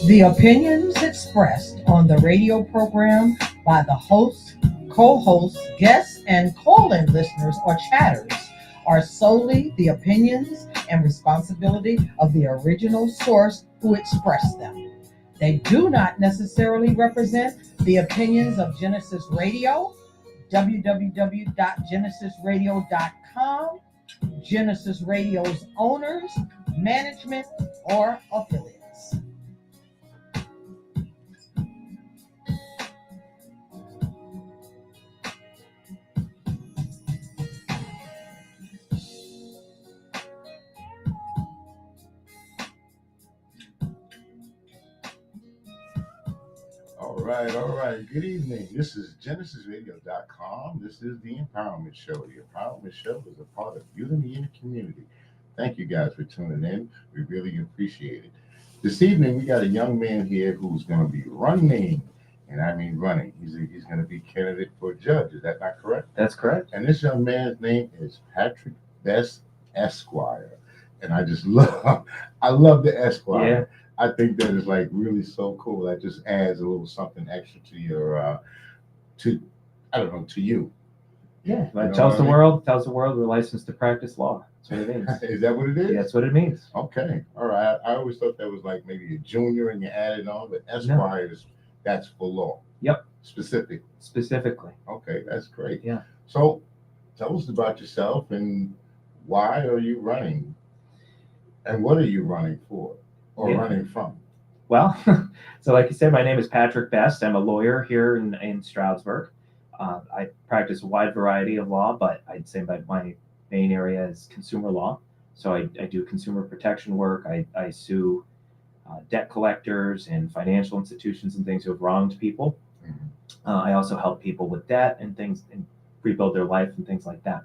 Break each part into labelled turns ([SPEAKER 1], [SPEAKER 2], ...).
[SPEAKER 1] The opinions expressed on the radio program by the hosts, co-hosts, guests, and call-in listeners or chatters are solely the opinions and responsibility of the original source who expressed them. They do not necessarily represent the opinions of Genesis Radio, www.genesisradio.com, Genesis Radio's owners, management, or affiliates.
[SPEAKER 2] All right, all right. Good evening. This is GenesisRadio.com. This is the Empowerment Show. The Empowerment Show is a part of Unity in the Community. Thank you guys for tuning in. We really appreciate it. This evening, we got a young man here who's going to be running, and I mean running. He's going to be candidate for judge. Is that not correct?
[SPEAKER 3] That's correct.
[SPEAKER 2] And this young man's name is Patrick Best Esquire. And I just I love the Esquire.
[SPEAKER 3] Yeah.
[SPEAKER 2] I think that is like really so cool. That just adds a little something extra to your, to you.
[SPEAKER 3] Yeah,
[SPEAKER 2] You know
[SPEAKER 3] tells
[SPEAKER 2] what
[SPEAKER 3] the
[SPEAKER 2] I mean?
[SPEAKER 3] world we're licensed to practice law. That's what it means.
[SPEAKER 2] Is that what it is?
[SPEAKER 3] Yeah, that's what it means.
[SPEAKER 2] Okay, all right. I always thought that was like maybe a junior and you added on, but Esquire that's for law.
[SPEAKER 3] Yep.
[SPEAKER 2] Specifically. Okay, that's great.
[SPEAKER 3] Yeah.
[SPEAKER 2] So, tell us about yourself and why are you running, and what are you running for or running from?
[SPEAKER 3] Well, so like you said, my name is Patrick Best. I'm a lawyer here in Stroudsburg. I practice a wide variety of law, but I'd say my main area is consumer law. So I do consumer protection work. I sue debt collectors and financial institutions and things who have wronged people.
[SPEAKER 2] Mm-hmm.
[SPEAKER 3] I also help people with debt and things and rebuild their life and things like that.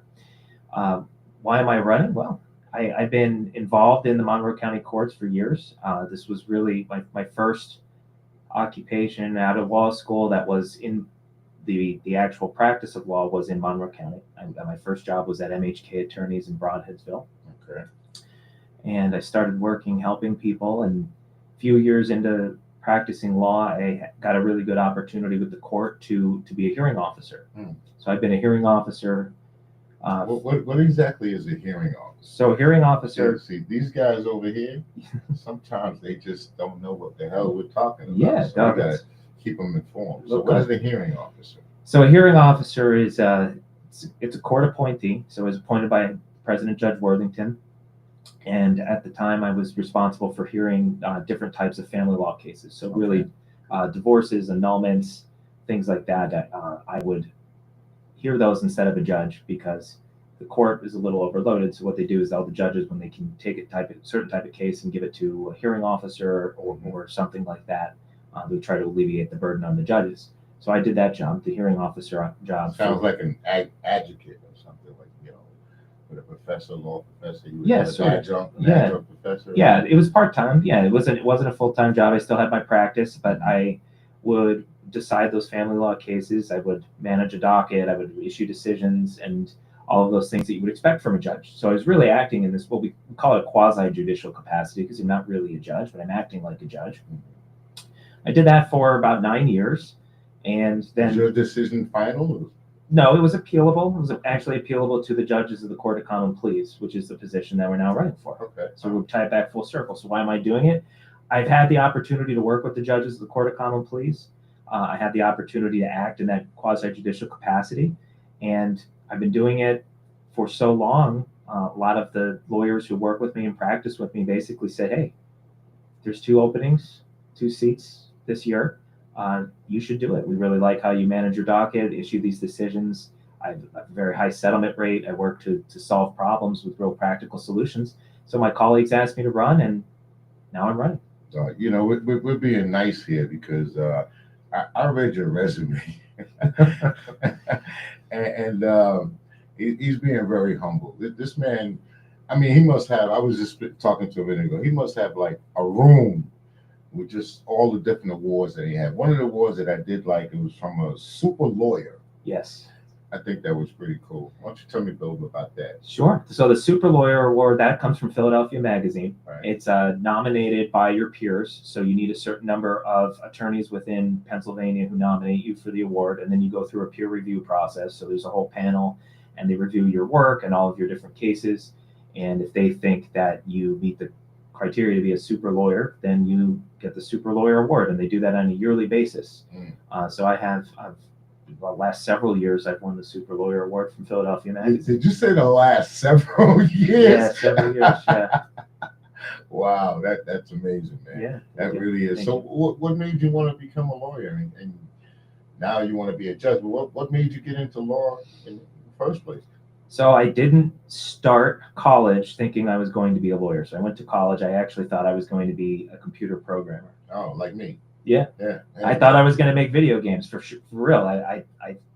[SPEAKER 3] Why am I running? Well, I've been involved in the Monroe County courts for years. This was really my first occupation out of law school that was in the actual practice of law was in Monroe County. My first job was at MHK Attorneys in Broadheadsville.
[SPEAKER 2] Okay.
[SPEAKER 3] And I started working, helping people. And a few years into practicing law, I got a really good opportunity with the court to be a hearing officer. So I've been a hearing officer.
[SPEAKER 2] What exactly is a hearing officer?
[SPEAKER 3] So a hearing officer.
[SPEAKER 2] See, these guys over here, sometimes they just don't know what the hell we're talking about.
[SPEAKER 3] Yeah,
[SPEAKER 2] so we gotta keep them informed. So what is a hearing officer?
[SPEAKER 3] So a hearing officer is it's a court appointee. So it was appointed by President Judge Worthington. And at the time, I was responsible for hearing different types of family law cases. So really divorces, annulments, things like that. I would hear those instead of a judge because the court is a little overloaded. So what they do is all the judges, when they can take a certain type of case and give it to a hearing officer or something like that, they try to alleviate the burden on the judges. So I did that job, the hearing officer job.
[SPEAKER 2] Sounds like an advocate or something, like, with a professor, law professor.
[SPEAKER 3] Yes,
[SPEAKER 2] adjunct professor.
[SPEAKER 3] Yeah, it was part-time. Yeah, it wasn't a full-time job. I still had my practice, but I would decide those family law cases. I would manage a docket. I would issue decisions and all of those things that you would expect from a judge. So I was really acting in this, what we call it, quasi-judicial capacity, because I'm not really a judge, but I'm acting like a judge. I did that for about 9 years. And then...
[SPEAKER 2] Was your decision final?
[SPEAKER 3] No, it was appealable. It was actually appealable to the judges of the Court of Common Pleas, which is the position that we're now running for.
[SPEAKER 2] Okay.
[SPEAKER 3] So we'll tie it back full circle. So why am I doing it? I've had the opportunity to work with the judges of the Court of Common Pleas. I had the opportunity to act in that quasi-judicial capacity. And I've been doing it for so long. A lot of the lawyers who work with me and practice with me basically said, hey, there's 2 openings, 2 seats this year. You should do it. We really like how you manage your docket, issue these decisions. I have a very high settlement rate. I work to solve problems with real practical solutions. So my colleagues asked me to run, and now I'm running.
[SPEAKER 2] We're being nice here because I read your resume, and he's being very humble. This man, I mean, he must have. I was just talking to him a minute ago. He must have like a room with just all the different awards that he had. One of the awards that I did like, it was from a super lawyer.
[SPEAKER 3] Yes.
[SPEAKER 2] I think that was pretty cool. Why don't you tell me a little bit about that?
[SPEAKER 3] Sure. So the Super Lawyer Award, that comes from Philadelphia Magazine.
[SPEAKER 2] Right.
[SPEAKER 3] It's nominated by your peers. So you need a certain number of attorneys within Pennsylvania who nominate you for the award. And then you go through a peer review process. So there's a whole panel and they review your work and all of your different cases. And if they think that you meet the criteria to be a super lawyer, then you get the Super Lawyer Award. And they do that on a yearly basis. So I've the last several years, I've won the Super Lawyer Award from Philadelphia Magazine.
[SPEAKER 2] Did you say the last several years?
[SPEAKER 3] Yeah, several years. Yeah.
[SPEAKER 2] Wow, that's amazing, man.
[SPEAKER 3] Yeah.
[SPEAKER 2] That really is.
[SPEAKER 3] Thank
[SPEAKER 2] So,
[SPEAKER 3] you.
[SPEAKER 2] what made you want to become a lawyer, and now you want to be a judge? But what made you get into law in the first place?
[SPEAKER 3] So I didn't start college thinking I was going to be a lawyer. So I went to college. I actually thought I was going to be a computer programmer.
[SPEAKER 2] Oh, like me.
[SPEAKER 3] Yeah.
[SPEAKER 2] Yeah.
[SPEAKER 3] I thought I was going to make video games for real. I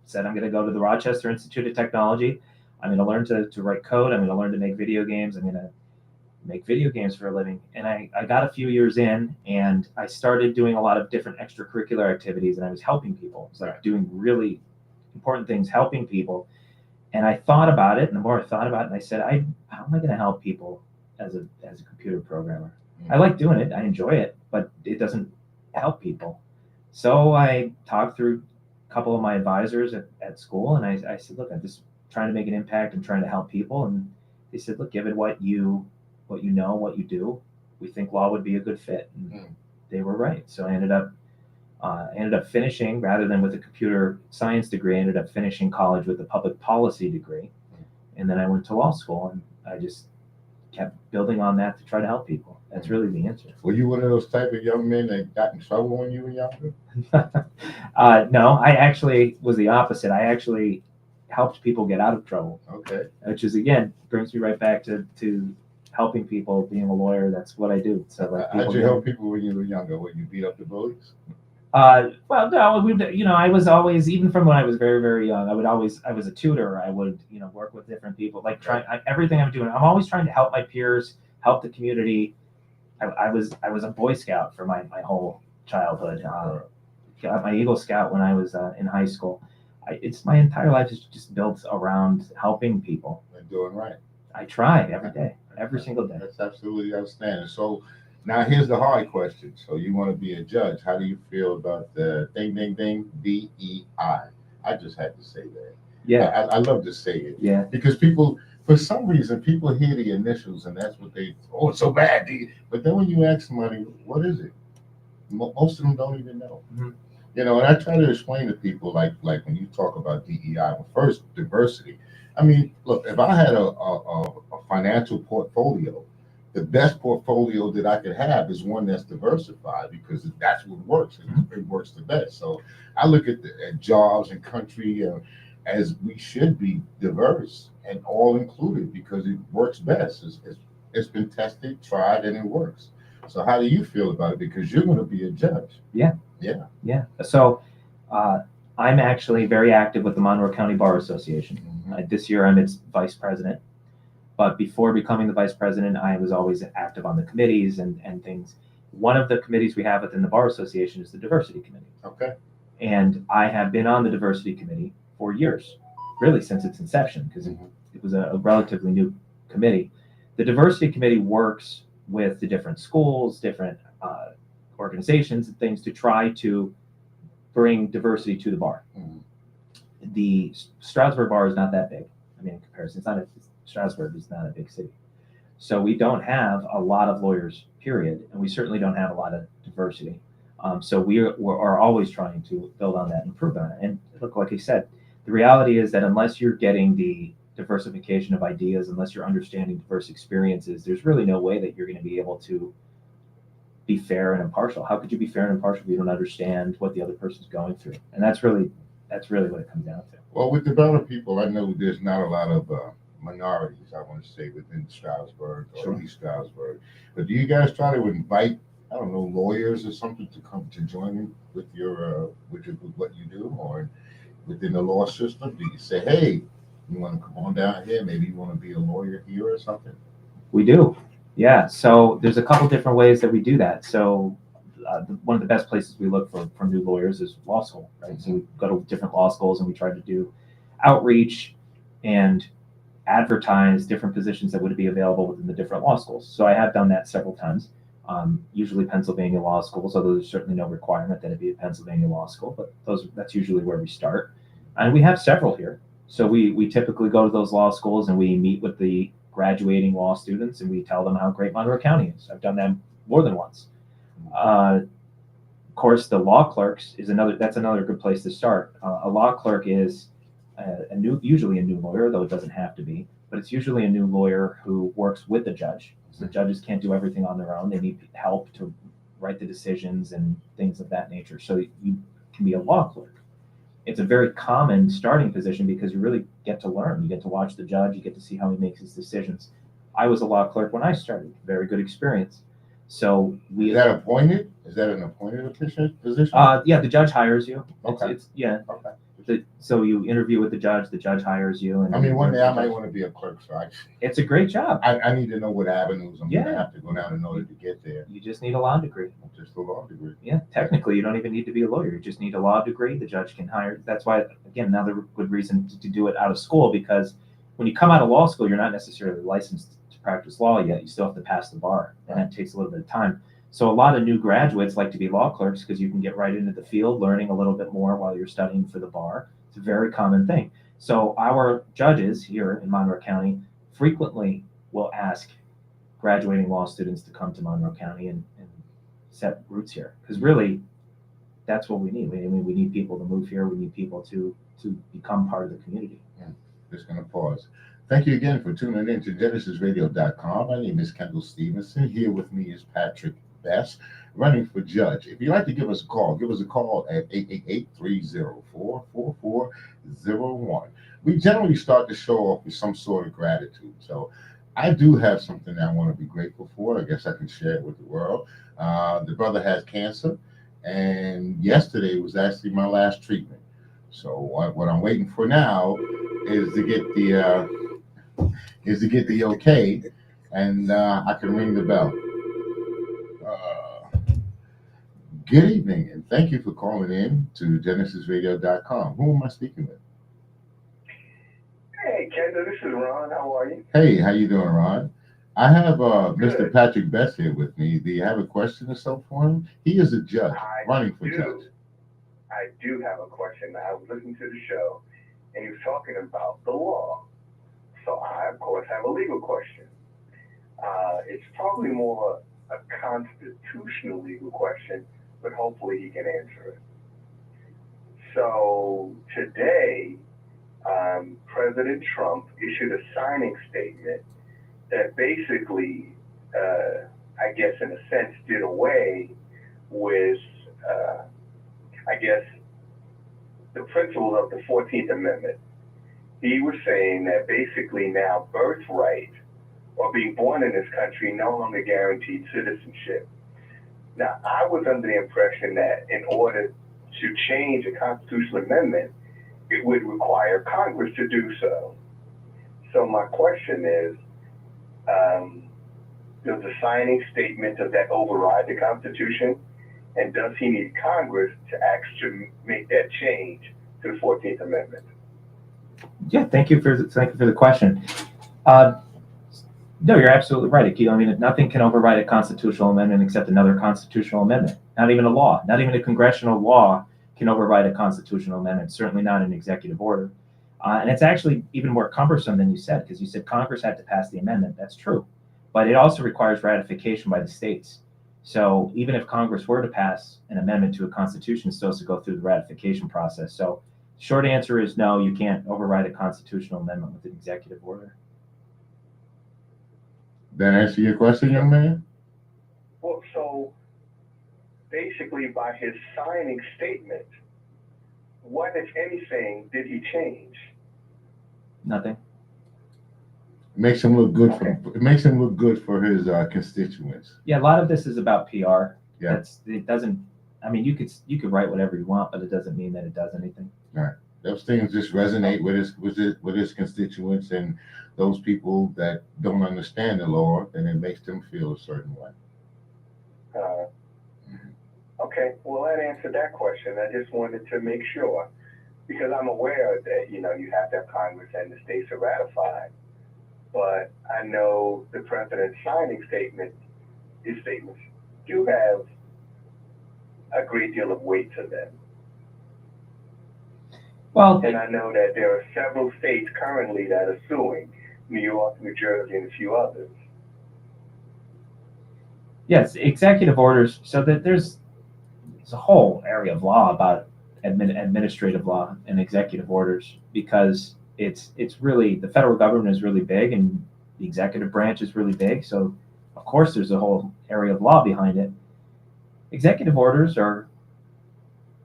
[SPEAKER 3] said I'm going to go to the Rochester Institute of Technology. I'm going to learn to write code. I'm going to learn to make video games. I'm going to make video games for a living. And I got a few years in and I started doing a lot of different extracurricular activities and I was helping people. It was like doing really important things, helping people. And I thought about it, and the more I thought about it, and I said, how am I going to help people as a computer programmer? I like doing it. I enjoy it, but it doesn't help people. So I talked through a couple of my advisors at school, and I said, look, I'm just trying to make an impact and trying to help people. And they said, look, given what you know, what you do, we think law would be a good fit. And they were right. So I ended up finishing, rather than with a computer science degree, I ended up finishing college with a public policy degree. And then I went to law school, and I just kept building on that to try to help people. That's really the answer.
[SPEAKER 2] Were you one of those type of young men that got in trouble when you were younger?
[SPEAKER 3] No, I actually was the opposite. I actually helped people get out of trouble.
[SPEAKER 2] Okay.
[SPEAKER 3] Which is, again, brings me right back to helping people, being a lawyer. That's what I do. So like,
[SPEAKER 2] How'd you help people when you were younger? Would you beat up the bullies?
[SPEAKER 3] Well, no, I was always, even from when I was very, very young, I was a tutor. I would, work with different people, like everything I'm doing. I'm always trying to help my peers, help the community. I was a Boy Scout for my whole childhood. Got my Eagle Scout when I was in high school. It's my entire life is just built around helping people.
[SPEAKER 2] And doing right.
[SPEAKER 3] I try every day, every single day.
[SPEAKER 2] That's absolutely outstanding. So now here's the hard question. So you want to be a judge. How do you feel about the ding, ding, ding, DEI? I just had to say that.
[SPEAKER 3] Yeah.
[SPEAKER 2] I love to say it.
[SPEAKER 3] Yeah.
[SPEAKER 2] Because people, for some reason, people hear the initials and that's what it's so bad. But then when you ask somebody, what is it? Most of them don't even know.
[SPEAKER 3] Mm-hmm.
[SPEAKER 2] And I try to explain to people, like when you talk about DEI, well, first, diversity. I mean, look, if I had a financial portfolio, the best portfolio that I could have is one that's diversified because that's what works. It works the best. So I look at jobs and country as we should be diverse and all included because it works best. It's been tested, tried, and it works. So how do you feel about it? Because you're going to be a judge.
[SPEAKER 3] Yeah. So I'm actually very active with the Monroe County Bar Association. This year I'm its vice president. But before becoming the vice president, I was always active on the committees and things. One of the committees we have within the Bar Association is the Diversity Committee.
[SPEAKER 2] Okay.
[SPEAKER 3] And I have been on the Diversity Committee for years, really since its inception, because it was a relatively new committee. The Diversity Committee works with the different schools, different organizations and things to try to bring diversity to the bar. The Stroudsburg Bar is not that big. I mean, in comparison, Stroudsburg is not a big city. So we don't have a lot of lawyers, period. And we certainly don't have a lot of diversity. So we are always trying to build on that and improve on it. And look, like I said, the reality is that unless you're getting the diversification of ideas, unless you're understanding diverse experiences, there's really no way that you're going to be able to be fair and impartial. How could you be fair and impartial if you don't understand what the other person's going through? And that's really what it comes down to.
[SPEAKER 2] Well, with developed people, I know there's not a lot of minorities, I want to say, within Stroudsburg or East Stroudsburg. But do you guys try to invite, I don't know, lawyers or something to come to join in with with what you do, or within the law system? Do you say, hey, you want to come on down here? Maybe you want to be a lawyer here or something?
[SPEAKER 3] We do. Yeah. So there's a couple different ways that we do that. So one of the best places we look for new lawyers is law school, right? So we go to different law schools and we try to do outreach and advertise different positions that would be available within the different law schools. So I have done that several times. Usually Pennsylvania law schools, although there's certainly no requirement that it be a Pennsylvania law school, but that's usually where we start. And we have several here. So we typically go to those law schools and we meet with the graduating law students and we tell them how great Monroe County is. I've done that more than once. Of course, the law clerks that's another good place to start. A law clerk is usually a new lawyer, though it doesn't have to be, but it's usually a new lawyer who works with the judge. So the judges can't do everything on their own. They need help to write the decisions and things of that nature. So you can be a law clerk. It's a very common starting position because you really get to learn. You get to watch the judge. You get to see how he makes his decisions. I was a law clerk when I started. Very good experience. So
[SPEAKER 2] Is that appointed? Is that an appointed position?
[SPEAKER 3] Yeah, the judge hires you.
[SPEAKER 2] Okay.
[SPEAKER 3] Yeah.
[SPEAKER 2] Okay.
[SPEAKER 3] So you interview with the judge hires you. And
[SPEAKER 2] I mean, one day I might want to be a clerk, so
[SPEAKER 3] it's a great job.
[SPEAKER 2] I need to know what avenues I'm going to
[SPEAKER 3] Yeah.
[SPEAKER 2] have to go down in order to get there.
[SPEAKER 3] You just need a law degree.
[SPEAKER 2] Just a law degree.
[SPEAKER 3] Yeah, technically, you don't even need to be a lawyer. You just need a law degree. The judge can hire. That's why, again, another good reason to do it out of school, because when you come out of law school, you're not necessarily licensed to practice law yet. You still have to pass the bar, and that takes a little bit of time. So a lot of new graduates like to be law clerks because you can get right into the field, learning a little bit more while you're studying for the bar. It's a very common thing. So our judges here in Monroe County frequently will ask graduating law students to come to Monroe County and set roots here, because really that's what we need. We need people to move here. We need people to become part of the community.
[SPEAKER 2] Just going to pause. Thank you again for tuning in to GenesisRadio.com. My name is Kendall Stevenson. Here with me is Patrick Best, running for judge. If you'd like to give us a call at 888-304-4401. We generally start the show off with some sort of gratitude. So I do have something I want to be grateful for. I guess I can share it with the world. The brother has cancer, and yesterday was actually my last treatment. So what I'm waiting for now is to get the okay, and I can ring the bell. Good evening, and thank you for calling in to GenesisRadio.com. Who am I speaking with?
[SPEAKER 4] Hey, Kendall, this is Ron. How are you?
[SPEAKER 2] Hey, how you doing, Ron? I have Mr. Patrick Best here with me. Do you have a question or so for him? He is a judge, running for judge.
[SPEAKER 4] I do have a question. I was listening to the show, and he was talking about the law. So I, of course, have a legal question. It's probably more a constitutional legal question, but hopefully he can answer it. So today, President Trump issued a signing statement that basically, I guess in a sense, did away with, the principles of the 14th Amendment. He was saying that basically now birthright or being born in this country no longer guaranteed citizenship. Now, I was under the impression that in order to change a constitutional amendment, it would require Congress to do so. So my question is, does the signing statement, does that override the Constitution? And does he need Congress to actually make that change to the 14th Amendment?
[SPEAKER 3] Yeah, thank you for the question. No, you're absolutely right. I mean, nothing can override a constitutional amendment except another constitutional amendment. Not even a law, not even a congressional law can override a constitutional amendment, certainly not an executive order. And it's actually even more cumbersome than you said, because you said Congress had to pass the amendment. That's true. But it also requires ratification by the states. So even if Congress were to pass an amendment to a constitution, it still has to go through the ratification process. So short answer is no, you can't override a constitutional amendment with an executive order.
[SPEAKER 2] That answer your question, young man?
[SPEAKER 4] Well, so basically by his signing statement, what, if anything, did he change?
[SPEAKER 3] Nothing.
[SPEAKER 2] It makes him look good for his constituents.
[SPEAKER 3] Yeah, a lot of this is about PR.
[SPEAKER 2] Yeah.
[SPEAKER 3] It doesn't. I mean, you could write whatever you want, but it doesn't mean that it does anything.
[SPEAKER 2] Right. Those things just resonate with his constituents and those people that don't understand the law, and it makes them feel a certain way.
[SPEAKER 4] Okay, well, that answered that question. I just wanted to make sure. because I'm aware that, you know, you have to have Congress and the states to ratify. But I know the president's signing statement, his statements do have a great deal of weight to them.
[SPEAKER 3] Well,
[SPEAKER 4] And I know that there are several states currently that are suing, New York, New Jersey, and a few others.
[SPEAKER 3] yes, executive orders. So that there's a whole area of law about administrative law and executive orders because it's really the federal government is really big and the executive branch is really big. So of course there's a whole area of law behind it. Executive orders are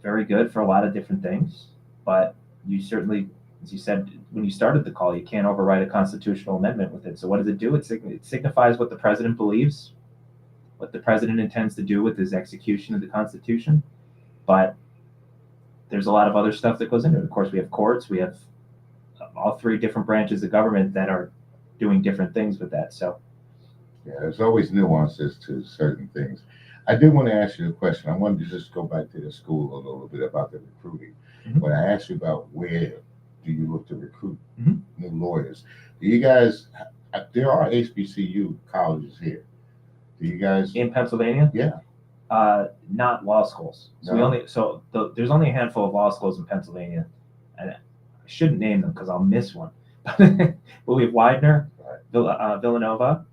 [SPEAKER 3] very good for a lot of different things, but you certainly, as you said when you started the call, you can't override a constitutional amendment with it. So what does it do? It signifies what the president believes, what the president intends to do with his execution of the Constitution. But there's a lot of other stuff that goes into it. Of course, we have courts, we have all three different branches of government that are doing different things with that. So,
[SPEAKER 2] Yeah, there's always nuances to certain things. I did want to ask you a question. I wanted to just go back to the school a little bit about the recruiting.
[SPEAKER 3] Mhm.
[SPEAKER 2] When I asked you about where do you look to recruit
[SPEAKER 3] Mhm.
[SPEAKER 2] new lawyers, do you guys, there are HBCU colleges here. Do you guys?
[SPEAKER 3] in Pennsylvania,
[SPEAKER 2] Yeah.
[SPEAKER 3] not law schools. So
[SPEAKER 2] No?
[SPEAKER 3] there's only a handful of law schools in Pennsylvania, and I shouldn't name them because I'll miss one. But we have Widener,
[SPEAKER 2] Right.
[SPEAKER 3] Villanova,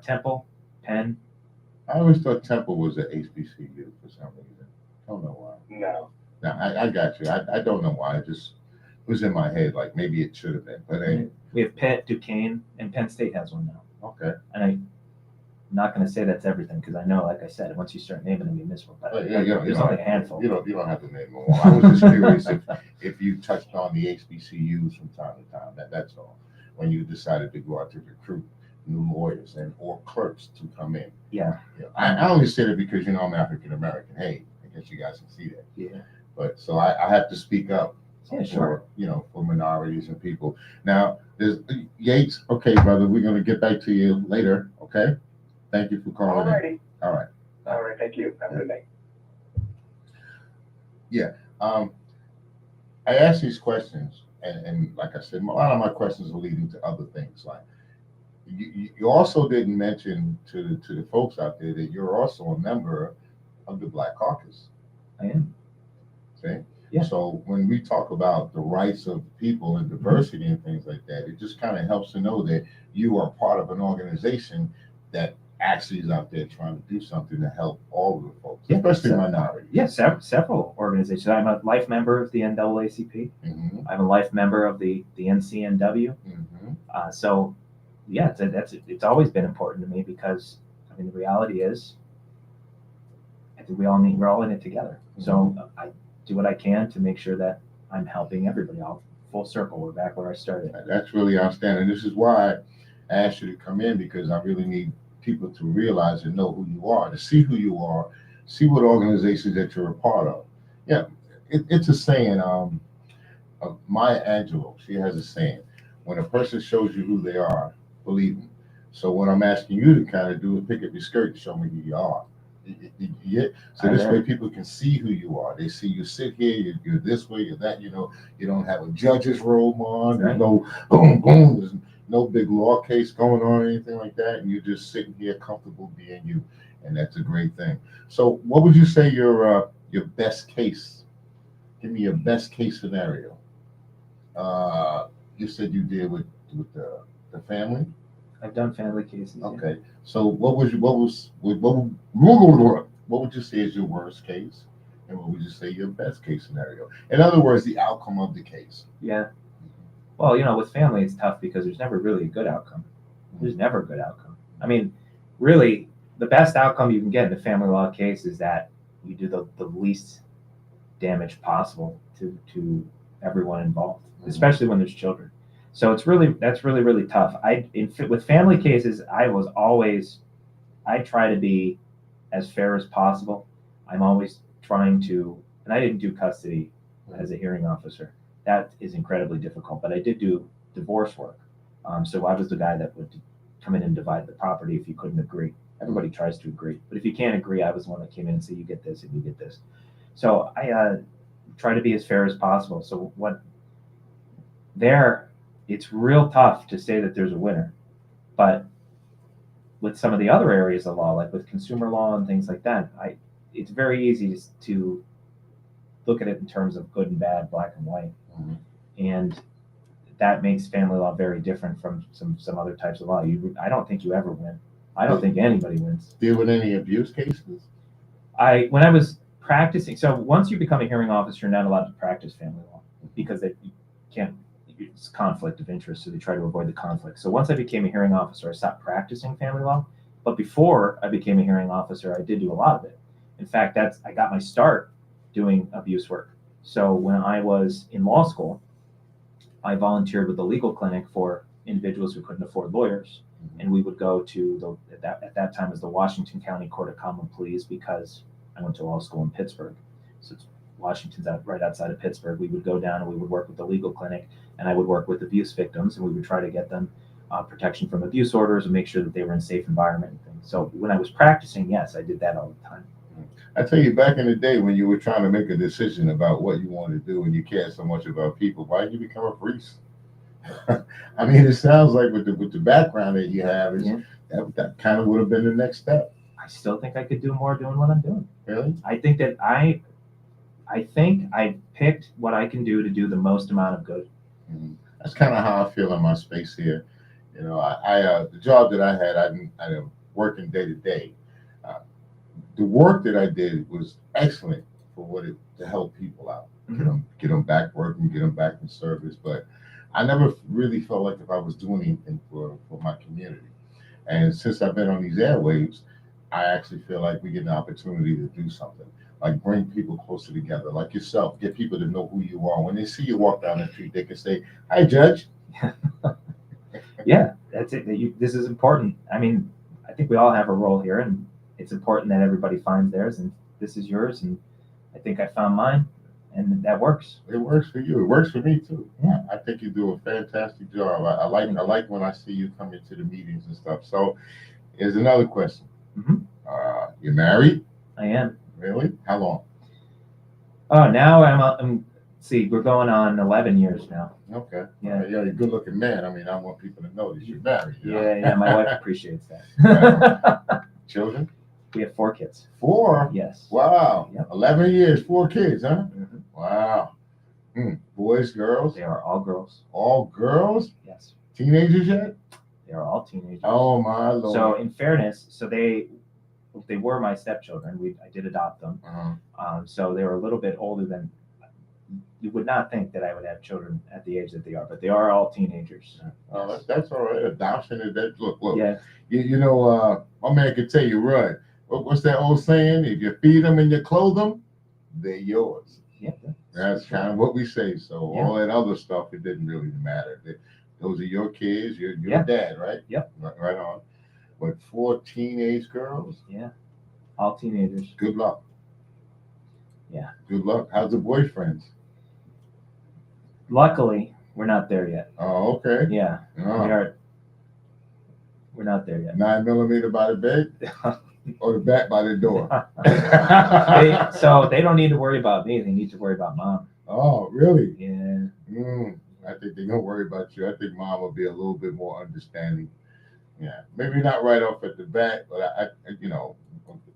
[SPEAKER 3] Temple, Penn.
[SPEAKER 2] I always thought Temple was an HBCU for some reason. I don't know why.
[SPEAKER 4] No.
[SPEAKER 2] No, I got you. I don't know why. It just was in my head. Like maybe it should have been. But anyway,
[SPEAKER 3] We have Pitt, Duquesne, and Penn State has one now.
[SPEAKER 2] okay.
[SPEAKER 3] And I'm not going to say that's everything because I know, like I said, once you start naming them, you miss one. But
[SPEAKER 2] Well, yeah,
[SPEAKER 3] there's only a handful.
[SPEAKER 2] You don't have to name them all. I was just curious if you touched on the HBCUs from time to time. That's all. When you decided to go out to recruit new lawyers and or clerks to come in.
[SPEAKER 3] Yeah.
[SPEAKER 2] You know, I only said it because I'm African American. Hey, I guess you guys can see that.
[SPEAKER 3] Yeah.
[SPEAKER 2] But so I have to speak up.
[SPEAKER 3] Yeah, sure.
[SPEAKER 2] For minorities and people. Now, there's Yates. Okay, brother, we're gonna get back to you later. Okay. Thank you for calling in.
[SPEAKER 4] Alrighty.
[SPEAKER 2] All right.
[SPEAKER 4] All right. Thank you. Have a good night.
[SPEAKER 2] I ask these questions, and like I said, a lot of my questions are leading to other things. Like you also didn't mention to the folks out there that you're also a member of the Black Caucus.
[SPEAKER 3] I am.
[SPEAKER 2] Okay.
[SPEAKER 3] Yeah.
[SPEAKER 2] So when we talk about the rights of people and diversity and things like that, it just kind of helps to know that you are part of an organization that actually is out there trying to do something to help all of the folks,
[SPEAKER 3] Yeah,
[SPEAKER 2] especially
[SPEAKER 3] so-
[SPEAKER 2] minorities.
[SPEAKER 3] Yes, several organizations. I'm a life member of the NAACP.
[SPEAKER 2] Mm-hmm.
[SPEAKER 3] I'm a life member of the NCNW.
[SPEAKER 2] Mm-hmm.
[SPEAKER 3] So, yeah, it's always been important to me because I mean the reality is, I think we're all in it together. So I do what I can to make sure that I'm helping everybody. All full circle. We're back where I started.
[SPEAKER 2] That's really outstanding. This is why I asked you to come in, because I really need people to realize and know who you are, to see who you are, see what organizations that you're a part of. Yeah, it's a saying. Maya Angelou, she has a saying: when a person shows you who they are, believe them. So what I'm asking you to kind of do is pick up your skirt and show me who you are. Yeah. So this way people can see who you are. They see you sit here, you're this way, you're that. You know, you don't have a judge's robe on. There's no boom, boom. There's no big law case going on or anything like that. And you're just sitting here comfortable being you. And that's a great thing. So what would you say your best case? Give me your best case scenario. You said you did with the family.
[SPEAKER 3] I've done family cases. yeah.
[SPEAKER 2] Okay. So what would you say is your worst case, and what would you say your best case scenario? In other words, the outcome of the case.
[SPEAKER 3] Yeah. Well, with family, it's tough because there's never really a good outcome. There's never a good outcome. I mean, really, the best outcome you can get in a family law case is that you do the least damage possible to everyone involved, especially when there's children. So that's really, really tough. With family cases, I try to be as fair as possible. I'm always trying to, and I didn't do custody as a hearing officer. That is incredibly difficult, but I did do divorce work. So I was the guy that would come in and divide the property if you couldn't agree. Everybody tries to agree, but if you can't agree, I was the one that came in and said, you get this and you get this. So try to be as fair as possible. So it's real tough to say that there's a winner, but with some of the other areas of law, like with consumer law and things like that, it's very easy to look at it in terms of good and bad, black and white.
[SPEAKER 2] Mhm.
[SPEAKER 3] And that makes family law very different from some other types of law. I don't think you ever win. I don't think anybody wins.
[SPEAKER 2] Deal with any abuse cases?
[SPEAKER 3] When I was practicing, so once you become a hearing officer, you're not allowed to practice family law because you can't. It's conflict of interest, so they try to avoid the conflict. So once I became a hearing officer, I stopped practicing family law. But before I became a hearing officer, I did do a lot of it. In fact, I got my start doing abuse work. So when I was in law school, I volunteered with the legal clinic for individuals who couldn't afford lawyers, and we would go to at that time was the Washington County Court of Common Pleas, because I went to law school in Pittsburgh. So Washington's right outside of Pittsburgh. We would go down and we would work with the legal clinic, and I would work with abuse victims, and we would try to get them protection from abuse orders and make sure that they were in a safe environment and things. So when I was practicing, yes, I did that all the time.
[SPEAKER 2] I tell you, back in the day when you were trying to make a decision about what you wanted to do and you cared so much about people, why did you become a priest? I mean, it sounds like with the background that you have, that kind of would have been the next step.
[SPEAKER 3] I still think I could do more doing what I'm doing.
[SPEAKER 2] Really?
[SPEAKER 3] I think that I think I picked what I can do to do the most amount of good.
[SPEAKER 2] Mm-hmm. That's kind of how I feel in my space here. You know, the job that I had, I'm working day to day. The work that I did was excellent to help people out, get them back working, get them back in service. But I never really felt like if I was doing anything for my community. And since I've been on these airwaves, I actually feel like we get an opportunity to do something, like bring people closer together, like yourself, get people to know who you are. When they see you walk down the street, they can say, "Hi, Judge."
[SPEAKER 3] Yeah, that's it. This is important. I mean, I think we all have a role here, and it's important that everybody finds theirs, and this is yours, and I think I found mine, and that works.
[SPEAKER 2] It works for you. It works for me too.
[SPEAKER 3] Yeah.
[SPEAKER 2] I think you do a fantastic job. I like when I see you come into the meetings and stuff. So, here's another question.
[SPEAKER 3] Mm-hmm.
[SPEAKER 2] You're married?
[SPEAKER 3] I am.
[SPEAKER 2] Really? How long?
[SPEAKER 3] Oh, now I'm. See, we're going on 11 years now.
[SPEAKER 2] Okay.
[SPEAKER 3] Yeah.
[SPEAKER 2] You're a good-looking man. I mean, I want people to know that you're married. You know?
[SPEAKER 3] Yeah. My wife appreciates that.
[SPEAKER 2] Children?
[SPEAKER 3] We have 4 kids.
[SPEAKER 2] 4?
[SPEAKER 3] Yes.
[SPEAKER 2] Wow.
[SPEAKER 3] Yep.
[SPEAKER 2] 11 years, 4 kids, huh?
[SPEAKER 3] Mm-hmm.
[SPEAKER 2] Wow. Boys, girls?
[SPEAKER 3] They are all girls.
[SPEAKER 2] All girls?
[SPEAKER 3] Yes.
[SPEAKER 2] Teenagers yet?
[SPEAKER 3] They are all teenagers.
[SPEAKER 2] Oh my Lord.
[SPEAKER 3] So in fairness, they were my stepchildren. I did adopt them. So they were a little bit older than. You would not think that I would have children at the age that they are, but they are all teenagers.
[SPEAKER 2] Oh, that's all right. Adoption is that. Look.
[SPEAKER 3] Yeah.
[SPEAKER 2] You know, my man could tell you, run. What's that old saying? If you feed them and you clothe them, they're yours.
[SPEAKER 3] Yeah.
[SPEAKER 2] That's kind of what we say. So
[SPEAKER 3] Yeah.
[SPEAKER 2] all that other stuff, it didn't really matter. Those are your kids. You're
[SPEAKER 3] Yeah.
[SPEAKER 2] dad, right?
[SPEAKER 3] Yep.
[SPEAKER 2] Right on. But 4 teenage girls.
[SPEAKER 3] Yeah. All teenagers.
[SPEAKER 2] Good luck.
[SPEAKER 3] Yeah.
[SPEAKER 2] Good luck. How's the boyfriends?
[SPEAKER 3] Luckily, we're not there yet.
[SPEAKER 2] Oh, okay.
[SPEAKER 3] Yeah.
[SPEAKER 2] Oh.
[SPEAKER 3] We're not there yet.
[SPEAKER 2] 9mm by the bed or the back by the door?
[SPEAKER 3] So they don't need to worry about me. They need to worry about mom.
[SPEAKER 2] Oh, really?
[SPEAKER 3] Yeah.
[SPEAKER 2] I think they're gonna worry about you. I think mom will be a little bit more understanding. Yeah, maybe not right off at the bat, but I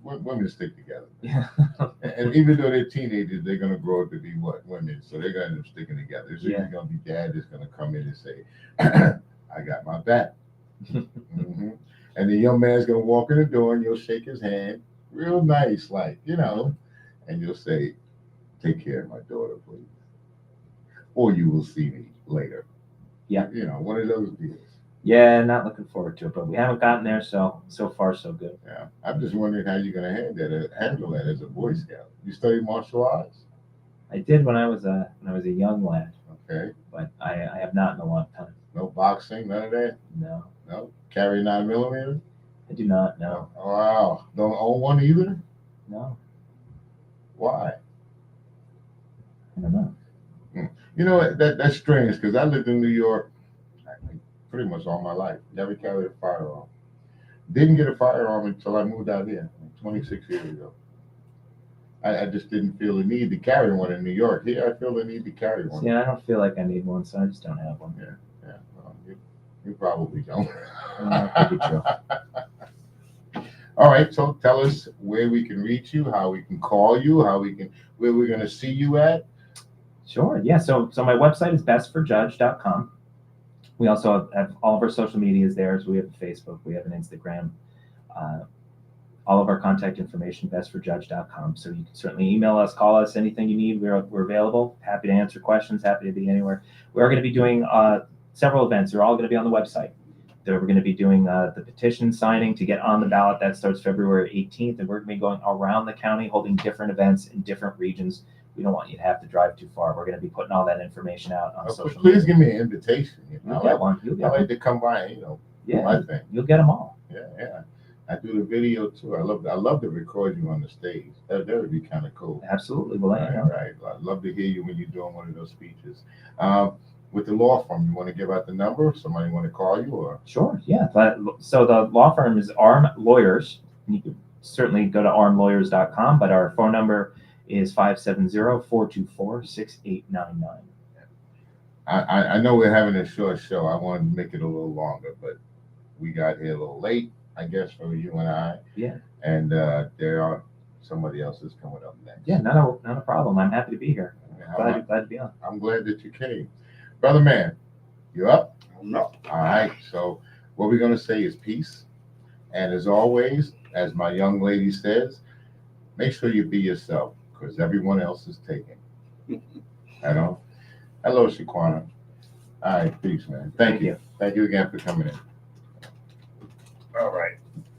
[SPEAKER 2] women stick together.
[SPEAKER 3] Yeah.
[SPEAKER 2] And even though they're teenagers, they're gonna grow up to be women, so they're gonna end up sticking together. It's usually gonna be dad that's gonna come in and say, "I got my back," and the young man's gonna walk in the door and you'll shake his hand, real nice, like and you'll say, "Take care of my daughter, please," or you will see me later.
[SPEAKER 3] Yeah.
[SPEAKER 2] One of those deals.
[SPEAKER 3] Yeah, not looking forward to it, but we haven't gotten there, so far so good.
[SPEAKER 2] Yeah, I'm just wondering how you're gonna handle that as a Boy Scout. You study martial arts?
[SPEAKER 3] I did when I was a young lad,
[SPEAKER 2] Okay.
[SPEAKER 3] but I have not in a long time.
[SPEAKER 2] No boxing, none of that.
[SPEAKER 3] No,
[SPEAKER 2] No. Carry 9mm?
[SPEAKER 3] I do not. No,
[SPEAKER 2] Oh, wow. Don't own one either.
[SPEAKER 3] no,
[SPEAKER 2] Why?
[SPEAKER 3] I don't know.
[SPEAKER 2] That's strange because I lived in New York pretty much all my life. Never carried a firearm. Didn't get a firearm until I moved out here 26 years ago. I just didn't feel the need to carry one in New York. Here, I feel the need to carry one.
[SPEAKER 3] Yeah, I don't feel like I need one, so I just don't have one.
[SPEAKER 2] Yeah, well, you probably don't.
[SPEAKER 3] Could be true.
[SPEAKER 2] All right, so tell us where we can reach you, how we can call you, where we're going to see you at.
[SPEAKER 3] Sure. Yeah. So my website is bestforjudge.com. We also have all of our social medias there. So we have a Facebook, we have an Instagram, all of our contact information, bestforjudge.com. So you can certainly email us, call us, anything you need. We're available. Happy to answer questions. Happy to be anywhere. We are going to be doing several events. They're all going to be on the website. We're going to be doing the petition signing to get on the ballot. That starts February 18th. And we're going to be going around the county, holding different events in different regions. We don't want you to have to drive too far. We're going to be putting all that information out on social
[SPEAKER 2] Please
[SPEAKER 3] media.
[SPEAKER 2] give me an invitation.
[SPEAKER 3] You'll get one.
[SPEAKER 2] I like to come by, do
[SPEAKER 3] Yeah,
[SPEAKER 2] my thing.
[SPEAKER 3] you'll get them all.
[SPEAKER 2] Yeah. I do the video too. I love to record you on the stage. That would be kind of cool.
[SPEAKER 3] Absolutely. We'll let you know.
[SPEAKER 2] Right. I'd love to hear you when you're doing one of those speeches. With the law firm, you want to give out the number? Somebody want to call you or?
[SPEAKER 3] Sure. Yeah. So the law firm is Arm Lawyers. You can certainly go to armlawyers.com, but our phone number is 570-424-6899.
[SPEAKER 2] I know we're having a short show. I wanted to make it a little longer, but we got here a little late, I guess, for you and I.
[SPEAKER 3] Yeah.
[SPEAKER 2] And somebody else is coming up next.
[SPEAKER 3] Yeah, not a problem. I'm happy to be here. Glad to be on.
[SPEAKER 2] I'm glad that you came. Brother man, you up?
[SPEAKER 5] No.
[SPEAKER 2] All right. So what we're going to say is peace. And as always, as my young lady says, make sure you be yourself because everyone else is taken. Hello, Shaquana. All right. Peace, man. Thank you. Thank you again for coming in.
[SPEAKER 4] All right.